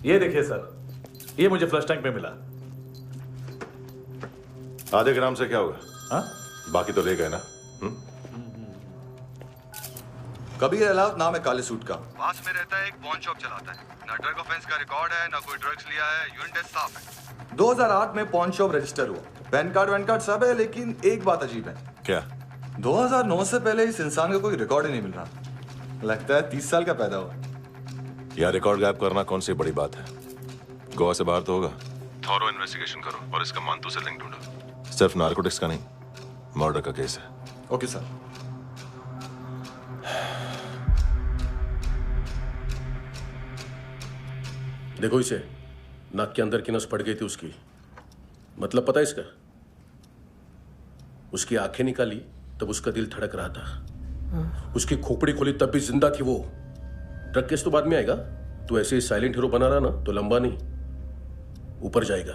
ये देखिए सर, ये मुझे फ्लश टैंक में मिला। आधे ग्राम से क्या होगा? हाँ? बाकी तो ले गए ना? कबीर अलाउद नाम है काले सूट का। पास में रहता है, एक पॉन शॉप चलाता है। ना ड्रग ऑफेंस का रिकॉर्ड है, ना कोई ड्रग्स लिया है। यूरिन टेस्ट साफ है। 2008 में पॉन शॉप रजिस्टर हुआ। पैन कार्ड सब है, लेकिन एक बात अजीब है। क्या? 2009 से पहले इस इंसान का कोई रिकॉर्ड ही नहीं मिल रहा। लगता है 30 साल का पैदा हुआ। यह रिकॉर्ड गायब करना कौन सी बड़ी बात है? गोवा से बाहर तो होगा। थॉरो इन्वेस्टिगेशन करो और इसका मानतू से लिंक ढूंढो। सिर्फ नारकोटिक्स का नहीं, मर्डर का केस है। Okay sir. देखो इसे, नाक के अंदर की नस फट गई थी उसकी। मतलब पता है इसका? उसकी आंखें निकाली तब उसका दिल धड़क रहा था। उसकी खोपड़ी खोली तब भी जिंदा थी वो। ड्रग केस तो बाद में आएगा। तो ऐसे ही साइलेंट हीरो बना रहा ना तो लंबा नहीं, ऊपर जाएगा।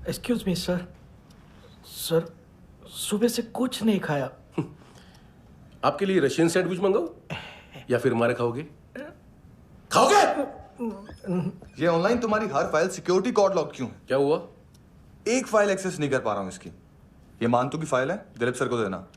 Excuse me sir. सर, सुबह से कुछ नहीं खाया। आपके लिए रशियन सैंडविच मंगाओ या फिर हमारे खाओगे? खाओगे? ये ऑनलाइन तुम्हारी हर फाइल सिक्योरिटी कोड लॉक क्यों है? क्या हुआ? एक फाइल एक्सेस नहीं कर पा रहा हूं इसकी। ये मानतू की फाइल है, दिलीप सर को देना।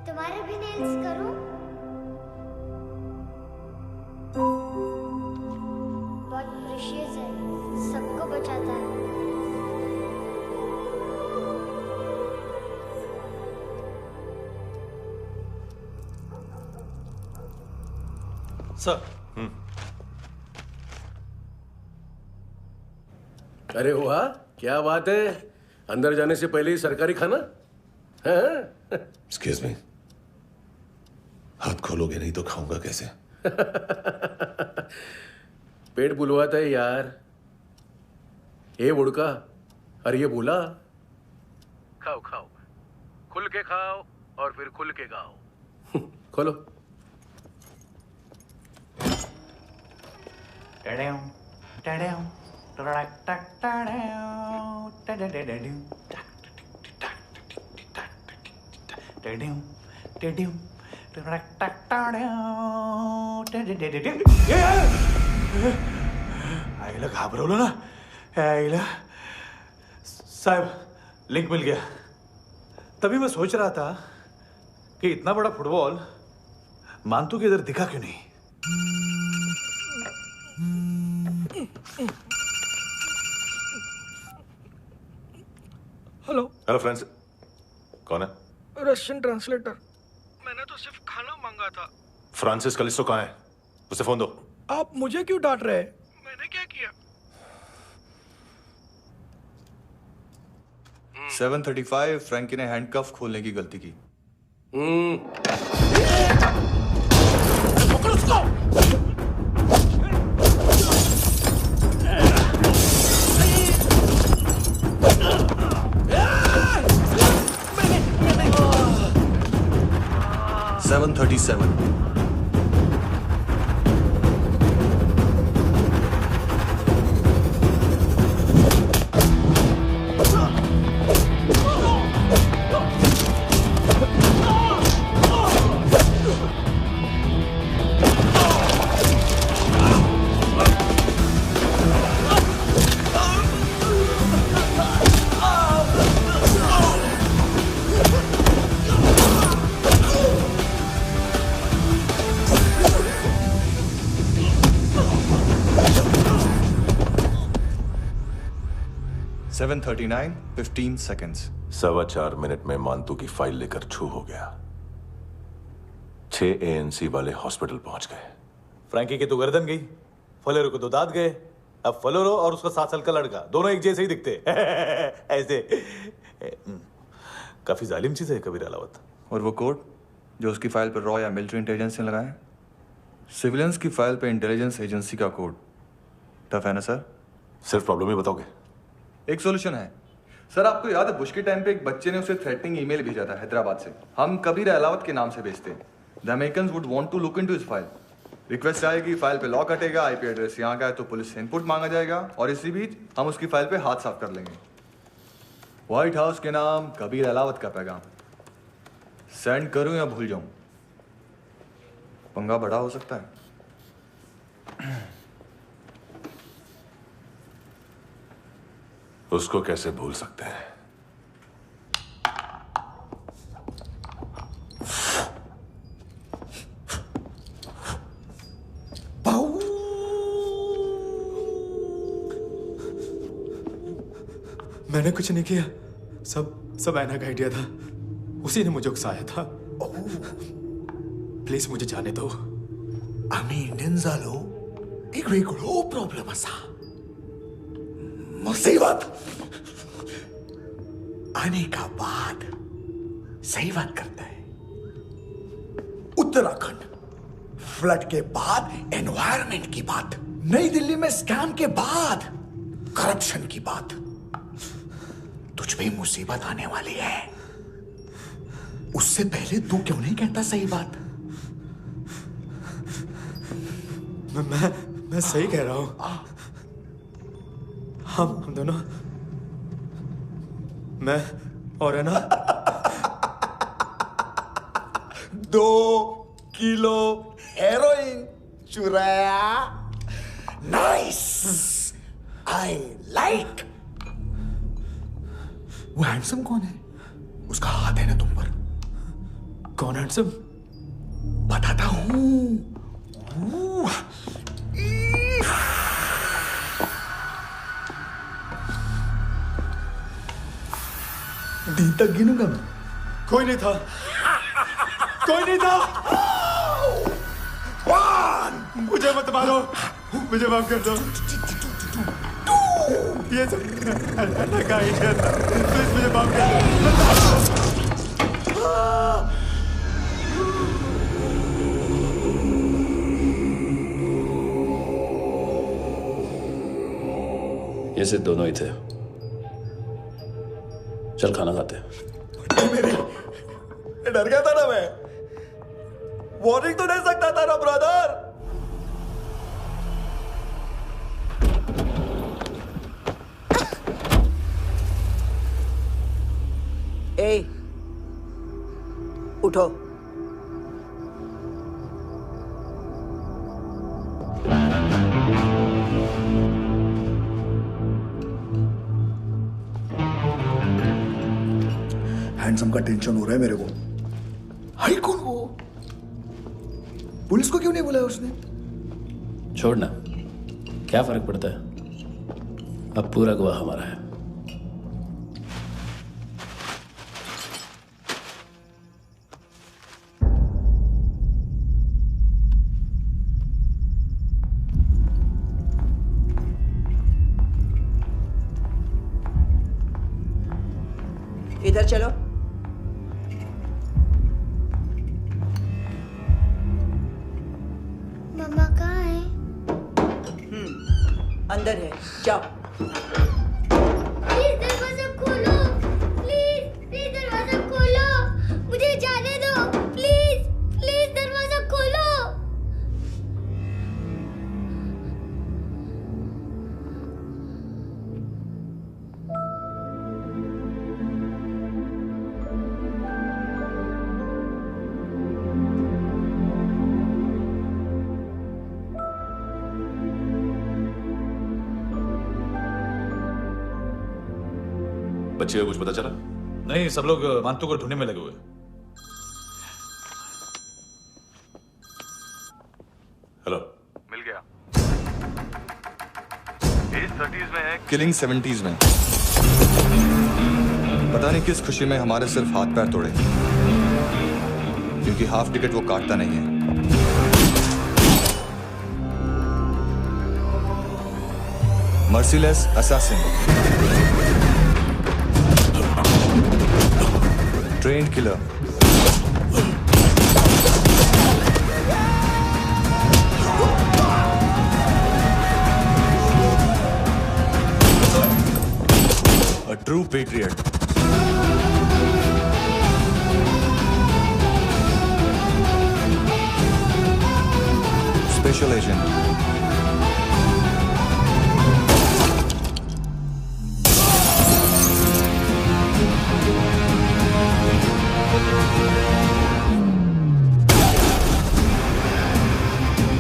तुम्हारे भी नेल्स करूं? बहुत प्रेशियस है, सबको बचाता है। सर। अरे वाह, क्या बात है। अंदर जाने से पहले ही सरकारी खाना। हाँ? एक्सक्यूज मी, हाथ खोलोगे नहीं तो खाऊंगा कैसे? पेट बुलवाता है यार। ये बुड़का, अरे ये बोला खाओ खाओ, खुल के खाओ और फिर खुल के गाओ। खोलो। आईला घाबरवलं ना। आईला साहब, लिंक मिल गया। तभी मैं सोच रहा था कि इतना बड़ा फुटबॉल मानतू के इधर दिखा क्यों नहीं। हेलो। हेलो फ्रेंड्स, कौन है? Russian translator. मैंने तो सिर्फ खाना मांगा था। फ्रांसिस कलिस्टो कहाँ है? उसे फोन दो। आप मुझे क्यों डांट रहे हैं? मैंने क्या किया? 735 फ्रैंकी ने हैंडकफ खोलने की गलती की। पकड़ो उसको। Seven 37 739 15 seconds। 4.25 मिनट में मानतू की फाइल लेकर छू हो गया। 6 ANC वाले हॉस्पिटल पहुंच गए। फ्रैंकी की तो गर्दन गई, फलेरो को तो दांत गए। अब फलेरो और उसका 7 साल का लड़का दोनों एक जैसे ही दिखते। ऐसे काफी जालिम चीज है कबीर अलावत। और वो कोड जो उसकी फाइल पर रॉ या मिलिट्री इंटेलिजेंस ने लगाए। सिविलियंस की फाइल पे इंटेलिजेंस एजेंसी का कोड। टफ है ना सर? सिर्फ प्रॉब्लम ही बताओगे? एक सॉल्यूशन है सर। आपको याद है बुश के टाइम पे एक बच्चे ने उसे थ्रेटनिंग ईमेल भेजा था हैदराबाद से। हम कबीर अहलावत के नाम से भेजते हैं। The Americans would want to look into his file. Request आएगी, फाइल पे लॉक हटेगा, आईपी एड्रेस यहाँ का है तो पुलिस से इनपुट मांगा जाएगा और इसी बीच हम उसकी फाइल पे हाथ साफ कर लेंगे। व्हाइट हाउस के नाम कबीर अहलावत का पैगाम। सेंड करूं या भूल जाऊं? पंगा बड़ा हो सकता है। उसको कैसे भूल सकते हैं? मैंने कुछ नहीं किया, सब ऐना का आइडिया था। उसी ने मुझे उकसाया था। प्लीज मुझे जाने दो। आम्ही इंडियन झालो एक वेगळो प्रॉब्लेम असा। मुसीबत आने का बाद सही बात करता है। उत्तराखंड फ्लड के बाद एनवायरनमेंट की बात, नई दिल्ली में स्कैम के बाद करप्शन की बात। तुझ पे मुसीबत आने वाली है, उससे पहले तू क्यों नहीं कहता सही बात? मैं सही कह रहा हूं। हम दोनों, मैं और है ना 2 किलो हेरोइन चुराया। Nice, I like. वो हैंडसम कौन है? उसका हाथ है ना तुम पर? कौन हैंडसम? बताता हूं। दिन तक गिनूंगा मैं। कोई नहीं था, कोई नहीं था। मुझे मत मारो, मुझे माफ कर दो। ये सब ऐना का आइडिया था। प्लीज मुझे माफ कर दो। ये सिर्फ दोनों ही थे। चल खाना खाते हैं। मेरी डर गया था ना मैं। वार्निंग तो दे सकता था ना ब्रदर। ए, उठो। हैंडसम का टेंशन हो रहा है मेरे को। हाई कौन वो? पुलिस को क्यों नहीं बुलाया उसने? छोड़ना, क्या फर्क पड़ता है? अब पूरा गवाह हमारा है। इधर चलो। मम्मा कहाँ है? अंदर है, जाओ। प्लीज दरवाजा खोलो। प्लीज दरवाजा खोलो। मुझे जाने दो। प्लीज दरवाजा खोलो। बच्चे को कुछ पता चला? नहीं, सब लोग मानतू को ढूंढने में लगे हुए। हेलो, मिल गया। एज 30s में है। किलिंग 70s में। पता नहीं किस खुशी में हमारे सिर्फ हाथ पैर तोड़े, क्योंकि हाफ टिकट वो काटता नहीं है। Merciless assassin, trained killer, A true patriot. Special agent.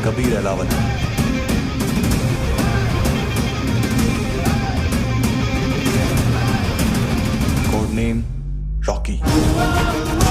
Kabir Alawat. Code name Rocky.